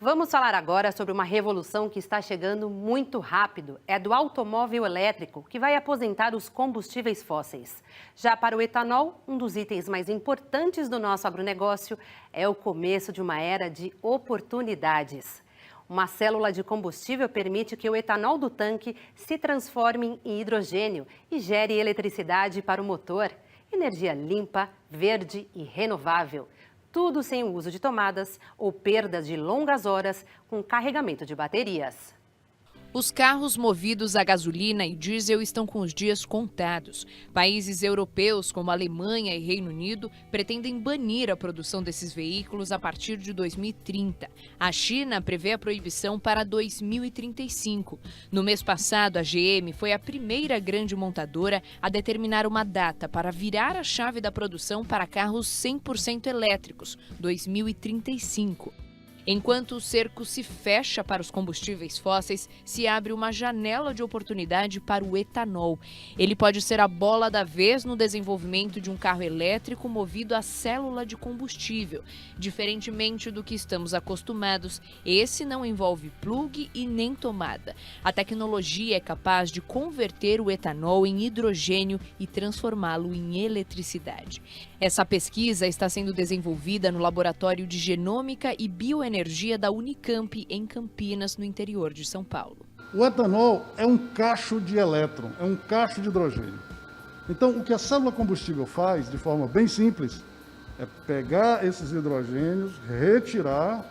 Vamos falar agora sobre uma revolução que está chegando muito rápido. É do automóvel elétrico, que vai aposentar os combustíveis fósseis. Já para o etanol, um dos itens mais importantes do nosso agronegócio, é o começo de uma era de oportunidades. Uma célula de combustível permite que o etanol do tanque se transforme em hidrogênio e gere eletricidade para o motor. Energia limpa, verde e renovável. Tudo sem o uso de tomadas ou perdas de longas horas com carregamento de baterias. Os carros movidos a gasolina e diesel estão com os dias contados. Países europeus, como Alemanha e Reino Unido, pretendem banir a produção desses veículos a partir de 2030. A China prevê a proibição para 2035. No mês passado, a GM foi a primeira grande montadora a determinar uma data para virar a chave da produção para carros 100% elétricos, 2035. Enquanto o cerco se fecha para os combustíveis fósseis, se abre uma janela de oportunidade para o etanol. Ele pode ser a bola da vez no desenvolvimento de um carro elétrico movido a célula de combustível. Diferentemente do que estamos acostumados, esse não envolve plug e nem tomada. A tecnologia é capaz de converter o etanol em hidrogênio e transformá-lo em eletricidade. Essa pesquisa está sendo desenvolvida no Laboratório de Genômica e Bioenergia da Unicamp, em Campinas, no interior de São Paulo. O etanol é um cacho de elétron, é um cacho de hidrogênio. Então, o que a célula combustível faz, de forma bem simples, é pegar esses hidrogênios, retirar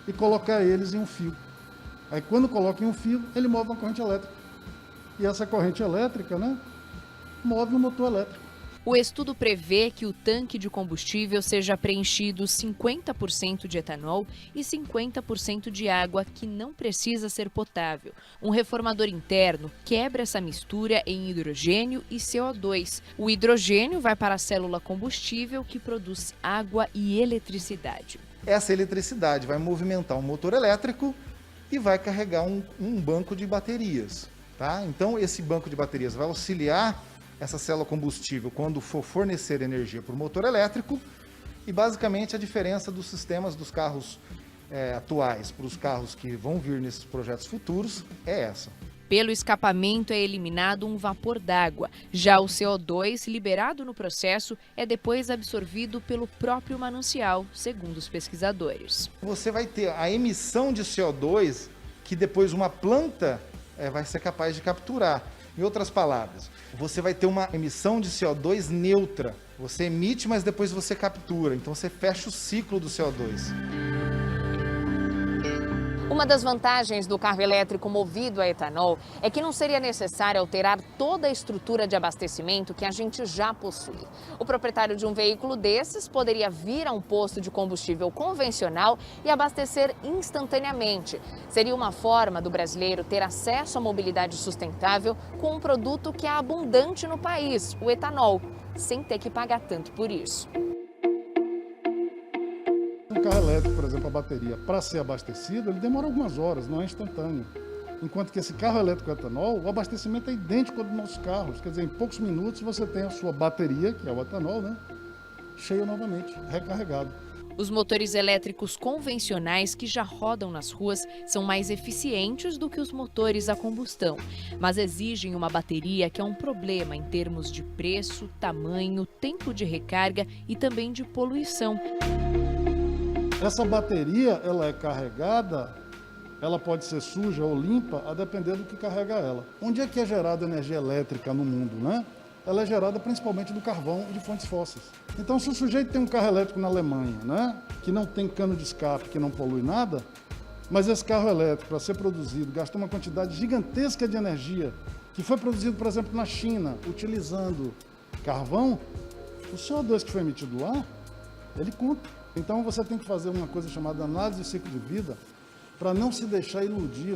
e colocar eles em um fio. Aí, quando coloca em um fio, ele move uma corrente elétrica. E essa corrente elétrica, move o motor elétrico. O estudo prevê que o tanque de combustível seja preenchido 50% de etanol e 50% de água que não precisa ser potável. Um reformador interno quebra essa mistura em hidrogênio e CO2. O hidrogênio vai para a célula combustível que produz água e eletricidade. Essa eletricidade vai movimentar um motor elétrico e vai carregar um banco de baterias. Tá? Então, esse banco de baterias vai auxiliar essa célula combustível quando for fornecer energia para o motor elétrico, e basicamente a diferença dos sistemas dos carros atuais para os carros que vão vir nesses projetos futuros é essa. Pelo escapamento é eliminado um vapor d'água. Já o CO2 liberado no processo é depois absorvido pelo próprio manancial, segundo os pesquisadores. Você vai ter a emissão de CO2 que depois uma planta vai ser capaz de capturar. Em outras palavras, você vai ter uma emissão de CO2 neutra. Você emite, mas depois você captura. Então você fecha o ciclo do CO2. Uma das vantagens do carro elétrico movido a etanol é que não seria necessário alterar toda a estrutura de abastecimento que a gente já possui. O proprietário de um veículo desses poderia vir a um posto de combustível convencional e abastecer instantaneamente. Seria uma forma do brasileiro ter acesso à mobilidade sustentável com um produto que é abundante no país, o etanol, sem ter que pagar tanto por isso. Um carro elétrico, por exemplo, a bateria, para ser abastecido, ele demora algumas horas, não é instantâneo. Enquanto que esse carro elétrico etanol, o abastecimento é idêntico ao dos nossos carros. Quer dizer, em poucos minutos você tem a sua bateria, que é o etanol, cheia novamente, recarregado. Os motores elétricos convencionais que já rodam nas ruas são mais eficientes do que os motores a combustão, mas exigem uma bateria que é um problema em termos de preço, tamanho, tempo de recarga e também de poluição. Essa bateria, ela é carregada, ela pode ser suja ou limpa, a depender do que carrega ela. Onde é que é gerada energia elétrica no mundo, Ela é gerada principalmente do carvão e de fontes fósseis. Então, se o sujeito tem um carro elétrico na Alemanha, que não tem cano de escape, que não polui nada, mas esse carro elétrico, para ser produzido, gastou uma quantidade gigantesca de energia, que foi produzido, por exemplo, na China, utilizando carvão, o CO2 que foi emitido do ar, ele conta. Então você tem que fazer uma coisa chamada análise de ciclo de vida para não se deixar iludir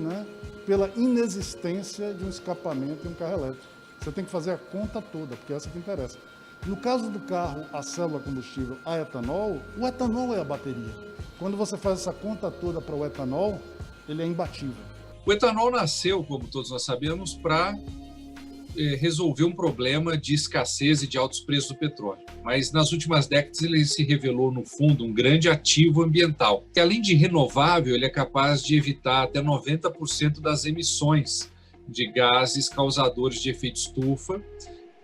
pela inexistência de um escapamento em um carro elétrico. Você tem que fazer a conta toda, porque é essa que interessa. No caso do carro, a célula combustível a etanol, o etanol é a bateria. Quando você faz essa conta toda para o etanol, ele é imbatível. O etanol nasceu, como todos nós sabemos, para resolver um problema de escassez e de altos preços do petróleo. Mas nas últimas décadas ele se revelou, no fundo, um grande ativo ambiental. Que, além de renovável, ele é capaz de evitar até 90% das emissões de gases causadores de efeito estufa,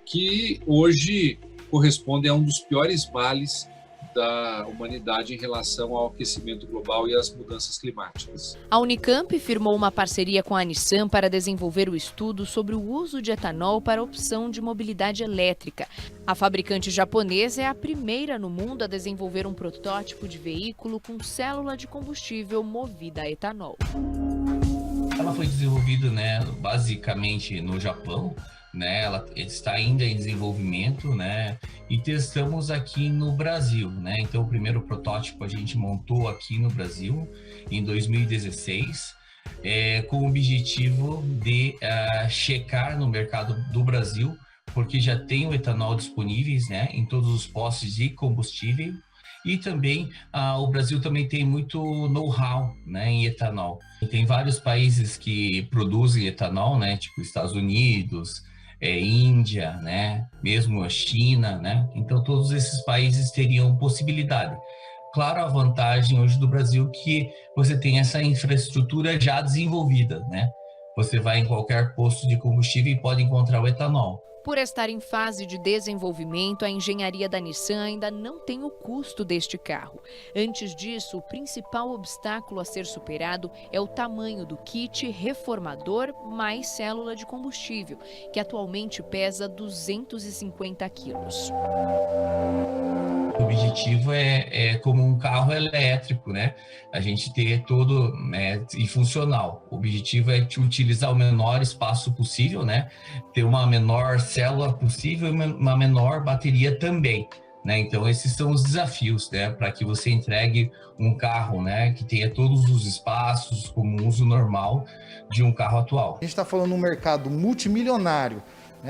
que hoje correspondem a um dos piores males da humanidade em relação ao aquecimento global e às mudanças climáticas. A Unicamp firmou uma parceria com a Nissan para desenvolver o estudo sobre o uso de etanol para a opção de mobilidade elétrica. A fabricante japonesa é a primeira no mundo a desenvolver um protótipo de veículo com célula de combustível movida a etanol. Ela foi desenvolvida, basicamente no Japão. Ela está ainda em desenvolvimento, e testamos aqui no Brasil, Então, o primeiro protótipo a gente montou aqui no Brasil em 2016, com o objetivo de checar no mercado do Brasil, porque já tem o etanol disponíveis, em todos os postos de combustível. E também o Brasil também tem muito know-how, em etanol. E tem vários países que produzem etanol, tipo Estados Unidos, Índia, mesmo a China, Então todos esses países teriam possibilidade. Claro, a vantagem hoje do Brasil é que você tem essa infraestrutura já desenvolvida, Você vai em qualquer posto de combustível e pode encontrar o etanol. Por estar em fase de desenvolvimento, a engenharia da Nissan ainda não tem o custo deste carro. Antes disso, o principal obstáculo a ser superado é o tamanho do kit reformador mais célula de combustível, que atualmente pesa 250 quilos. O objetivo é como um carro elétrico, A gente ter todo e funcional. O objetivo é utilizar o menor espaço possível, Ter uma menor célula possível e uma menor bateria também, Então esses são os desafios, para que você entregue um carro, que tenha todos os espaços como um uso normal de um carro atual. A gente está falando de um mercado multimilionário,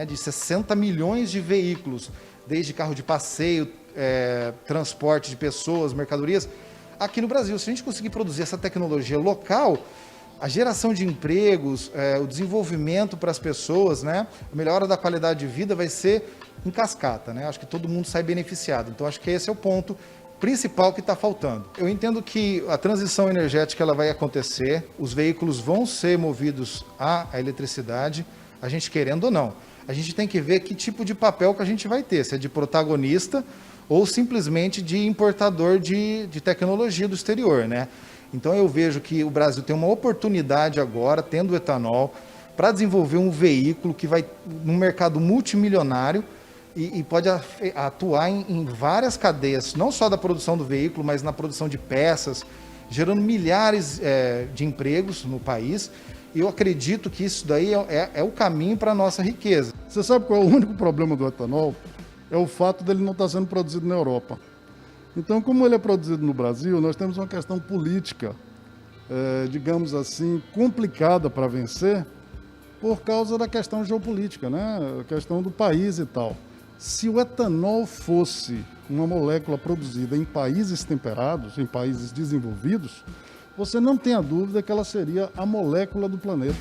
de 60 milhões de veículos, desde carro de passeio, transporte de pessoas, mercadorias, aqui no Brasil. Se a gente conseguir produzir essa tecnologia local, a geração de empregos, o desenvolvimento para as pessoas, a melhora da qualidade de vida vai ser em cascata, Acho que todo mundo sai beneficiado. Então, acho que esse é o ponto principal que está faltando. Eu entendo que a transição energética ela vai acontecer, os veículos vão ser movidos à eletricidade, a gente querendo ou não. A gente tem que ver que tipo de papel que a gente vai ter, se é de protagonista ou simplesmente de importador de tecnologia do exterior, Então eu vejo que o Brasil tem uma oportunidade agora, tendo o etanol, para desenvolver um veículo que vai num mercado multimilionário e pode atuar em várias cadeias, não só da produção do veículo, mas na produção de peças, gerando milhares de empregos no país. E eu acredito que isso daí é o caminho para a nossa riqueza. Você sabe qual é o único problema do etanol? É o fato dele não estar sendo produzido na Europa. Então, como ele é produzido no Brasil, nós temos uma questão política, digamos assim, complicada para vencer, por causa da questão geopolítica, a questão do país e tal. Se o etanol fosse uma molécula produzida em países temperados, em países desenvolvidos, você não tem a dúvida que ela seria a molécula do planeta.